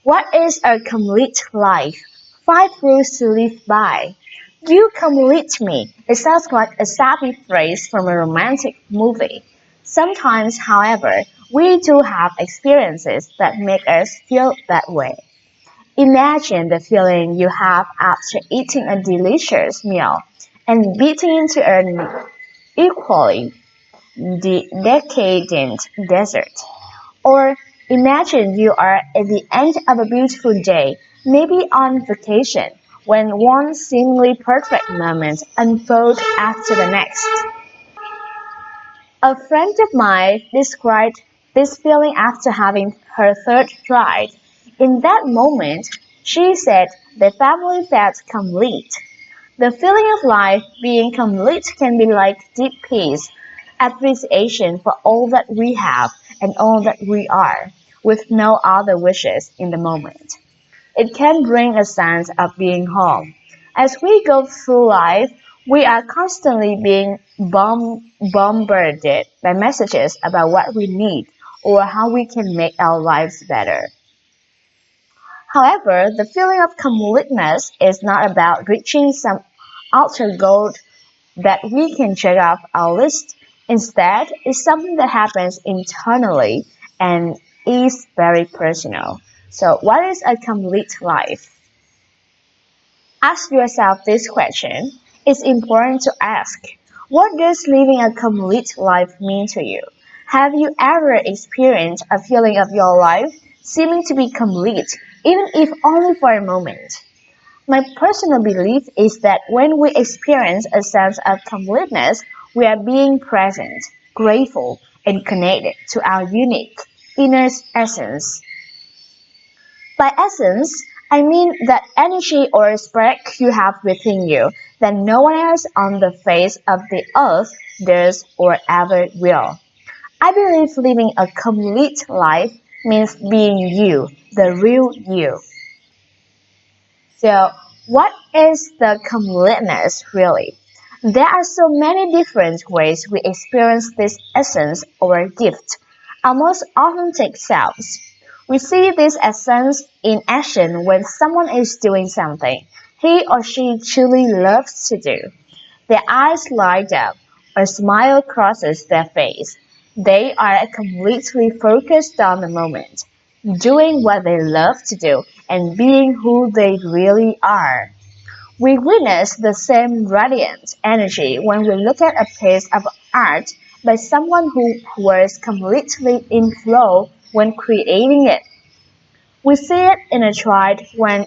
What is a complete life? Five rules to live by. You complete me. It sounds like a sappy phrase from a romantic movie. Sometimes, however, we do have experiences that make us feel that way. Imagine the feeling you have after eating a delicious meal and biting into an equally decadent dessert. Or imagine you are at the end of a beautiful day, maybe on vacation, when one seemingly perfect moment unfolds after the next. A friend of mine described this feeling after having her third child. In that moment, she said the family felt complete. The feeling of life being complete can be like deep peace, appreciation for all that we have and all that we are, with no other wishes in the moment. It can bring a sense of being home. As we go through life, we are constantly being bombarded by messages about what we need or how we can make our lives better. However, the feeling of completeness is not about reaching some outer goal that we can check off our list. Instead, it's something that happens internally and is very personal. So, what is a complete life? Ask yourself this question. It's important to ask. What does living a complete life mean to you? Have you ever experienced a feeling of your life seeming to be complete, even if only for a moment? My personal belief is that when we experience a sense of completeness, we are being present, grateful, and connected to our unique inner essence. By essence, I mean that energy or spark you have within you that no one else on the face of the earth does or ever will. I believe living a complete life means being you, the real you. So, what is the completeness really? There are so many different ways we experience this essence or gift, our most authentic selves. We see this essence in action when someone is doing something he or she truly loves to do. Their eyes light up, a smile crosses their face. They are completely focused on the moment, doing what they love to do and being who they really are. We witness the same radiant energy when we look at a piece of art by someone who was completely in flow when creating it. We see it in a child when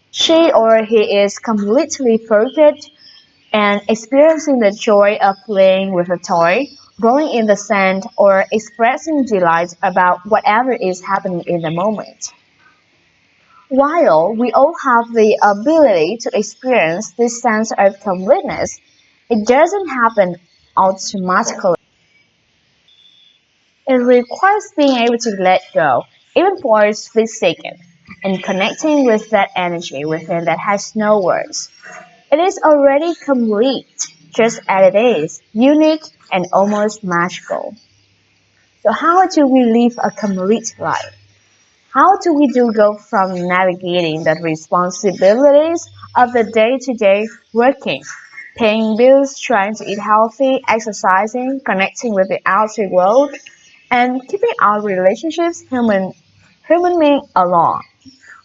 she or he is completely focused and experiencing the joy of playing with a toy, rolling in the sand, or expressing delight about whatever is happening in the moment. While we all have the ability to experience this sense of completeness, it doesn't happen automatically. It requires being able to let go, even for a split second, and connecting with that energy within that has no words. It is already complete, just as it is, unique and almost magical. So how do we live a complete life? How do we do go from navigating the responsibilities of the day-to-day working, paying bills, trying to eat healthy, exercising, connecting with the outer world, and keeping our relationships humanly along,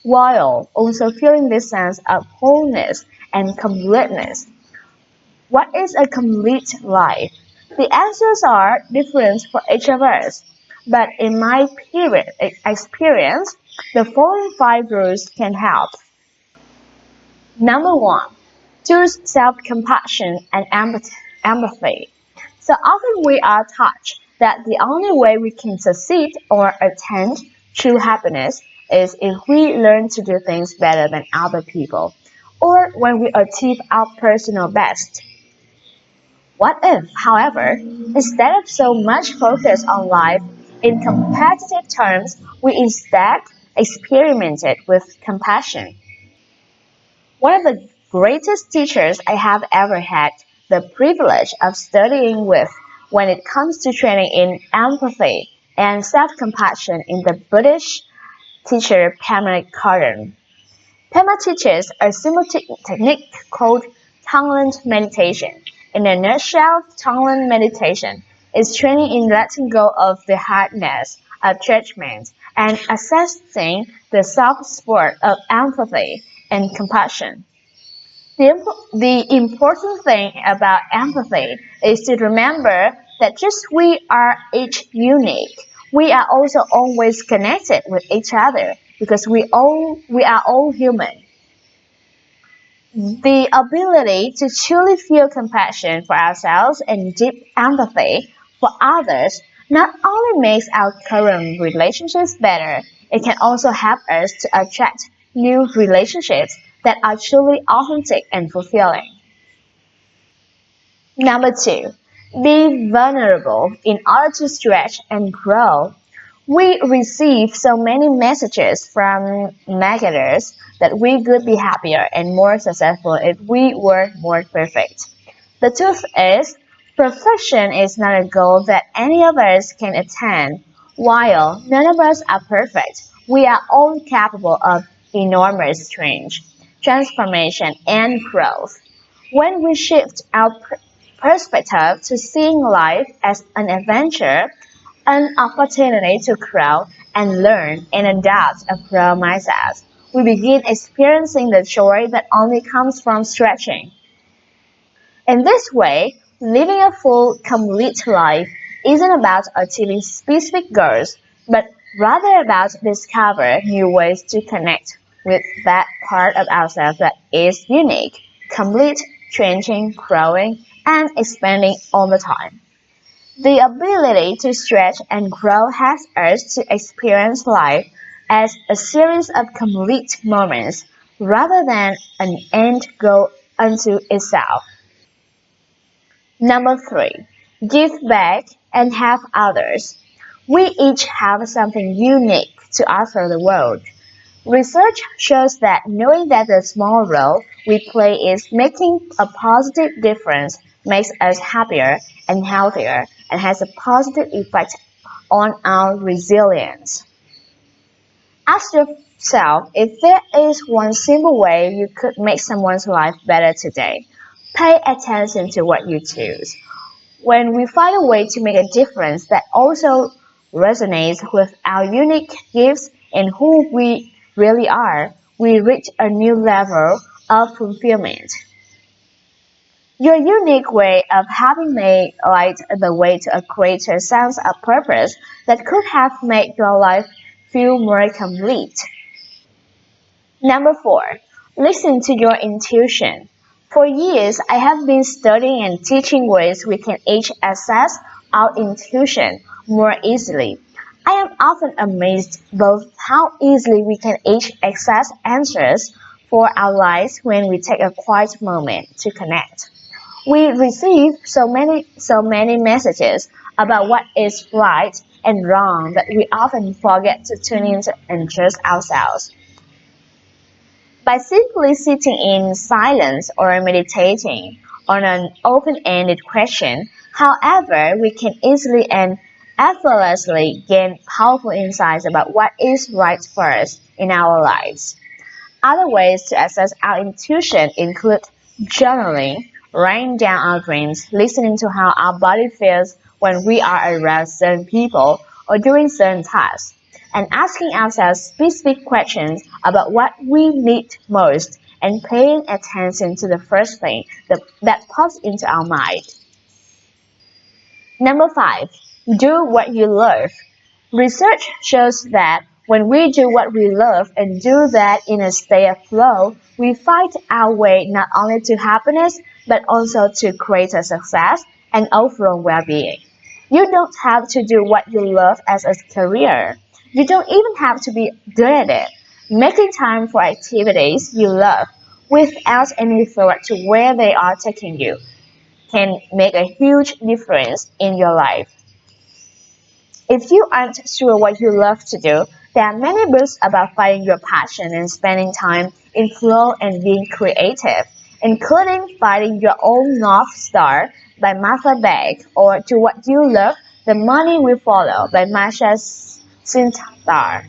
while also feeling this sense of wholeness and completeness? What is a complete life? The answers are different for each of us, but in my experience, the following five rules can help. Number one, choose self-compassion and empathy. So often we are taught that the only way we can succeed or attain true happiness is if we learn to do things better than other people, or when we achieve our personal best. What if, however, instead of so much focus on life in competitive terms, we instead experimented with compassion? One of the greatest teachers I have ever had the privilege of studying with when it comes to training in empathy and self-compassion in the Buddhist teacher Pamela Carden. Pema teaches a simple technique called Tonglen meditation. In a nutshell, Tonglen meditation is training in letting go of the hardness of judgment and assessing the soft spot of empathy and compassion. The important thing about empathy is to remember that just we are each unique. We are also always connected with each other because we are all human. The ability to truly feel compassion for ourselves and deep empathy for others not only makes our current relationships better, it can also help us to attract new relationships that are truly authentic and fulfilling. Number two, be vulnerable in order to stretch and grow. We receive so many messages from marketers that we could be happier and more successful if we were more perfect. The truth is, perfection is not a goal that any of us can attain. While none of us are perfect, we are all capable of enormous change, transformation, and growth. When we shift our perspective to seeing life as an adventure, an opportunity to grow and learn and adapt a growth mindset, we begin experiencing the joy that only comes from stretching. In this way, living a full, complete life isn't about achieving specific goals, but rather about discovering new ways to connect with that part of ourselves that is unique, complete, changing, growing, and expanding all the time. The ability to stretch and grow helps us to experience life as a series of complete moments rather than an end goal unto itself. Number three, give back and help others. We each have something unique to offer the world. Research shows that knowing that the small role we play is making a positive difference makes us happier and healthier and has a positive effect on our resilience. Ask yourself if there is one simple way you could make someone's life better today. Pay attention to what you choose. When we find a way to make a difference that also resonates with our unique gifts and who we really are, we reach a new level of fulfillment. Your unique way of having made light the way to a greater sense of purpose that could have made your life feel more complete. Number four, listen to your intuition. For years, I have been studying and teaching ways we can each access our intuition more easily. I am often amazed both how easily we can each access answers for our lives when we take a quiet moment to connect. We receive so many messages about what is right and wrong that we often forget to tune into and trust ourselves. By simply sitting in silence or meditating on an open-ended question, however, we can easily and effortlessly gain powerful insights about what is right for us in our lives. Other ways to access our intuition include journaling, writing down our dreams, listening to how our body feels when we are around certain people or doing certain tasks, and asking ourselves specific questions about what we need most and paying attention to the first thing that pops into our mind. Number five, do what you love. Research shows that when we do what we love and do that in a state of flow, we find our way not only to happiness but also to greater success and overall well-being. You don't have to do what you love as a career. You don't even have to be good at it. Making time for activities you love without any thought to where they are taking you can make a huge difference in your life. If you aren't sure what you love to do, there are many books about finding your passion and spending time in flow and being creative, including Finding Your Own North Star by Martha Beck or Do What You Love, The Money We Follow by Masha Sintar.